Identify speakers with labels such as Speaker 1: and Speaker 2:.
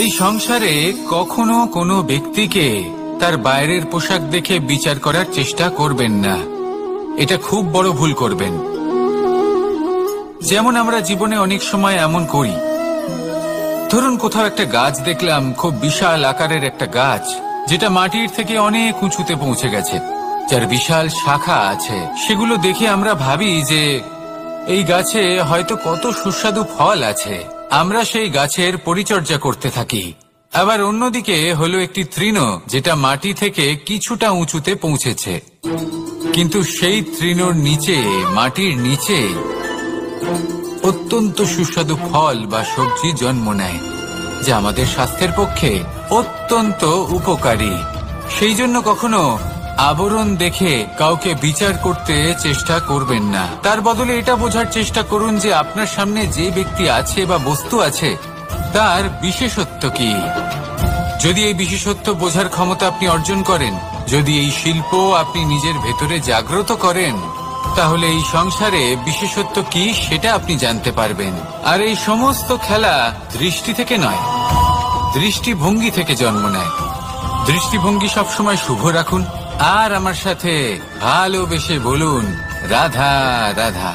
Speaker 1: এই সংসারে কখনো কোনো ব্যক্তিকে তার বাইরের পোশাক দেখে বিচার করার চেষ্টা করবেন না। এটা খুব বড় ভুল করবেন। যেমন আমরা জীবনে অনেক সময় এমন করি, ধরুন কোথাও একটা গাছ দেখলাম, খুব বিশাল আকারের একটা গাছ, যেটা মাটির থেকে অনেক উঁচুতে পৌঁছে গেছে, যার বিশাল শাখা আছে। সেগুলো দেখে আমরা ভাবি যে এই গাছে হয়তো কত সুস্বাদু ফল আছে। আমরা সেই গাছের পরিচর্যা করতে থাকি। আবার অন্যদিকে হলো একটি তৃণ, যেটা মাটি থেকে কিছুটা উঁচুতে পৌঁছেছে, কিন্তু সেই তৃণর নিচে, মাটির নিচে অত্যন্ত সুস্বাদু ফল বা সবজি জন্ম নেয়, যা আমাদের স্বাস্থ্যের পক্ষে অত্যন্ত উপকারী। সেই জন্য কখনো আবরণ দেখে কাউকে বিচার করতে চেষ্টা করবেন না। তার বদলে এটা বোঝার চেষ্টা করুন যে আপনার সামনে যে ব্যক্তি আছে বা বস্তু আছে, তার বিশেষত্ব কি। যদি এই বিশেষত্ব বোঝার ক্ষমতা আপনি অর্জন করেন, যদি এই শিল্প আপনি নিজের ভেতরে জাগ্রত করেন, তাহলে এই সংসারে বিশেষত্ব কি সেটা আপনি জানতে পারবেন। আর এই সমস্ত খেলা দৃষ্টি থেকে নয়, দৃষ্টিভঙ্গি থেকে জন্ম নেয়। দৃষ্টিভঙ্গি সবসময় শুভ রাখুন, আর আমার সাথে ভালোবেসে বলুন রাধা রাধা।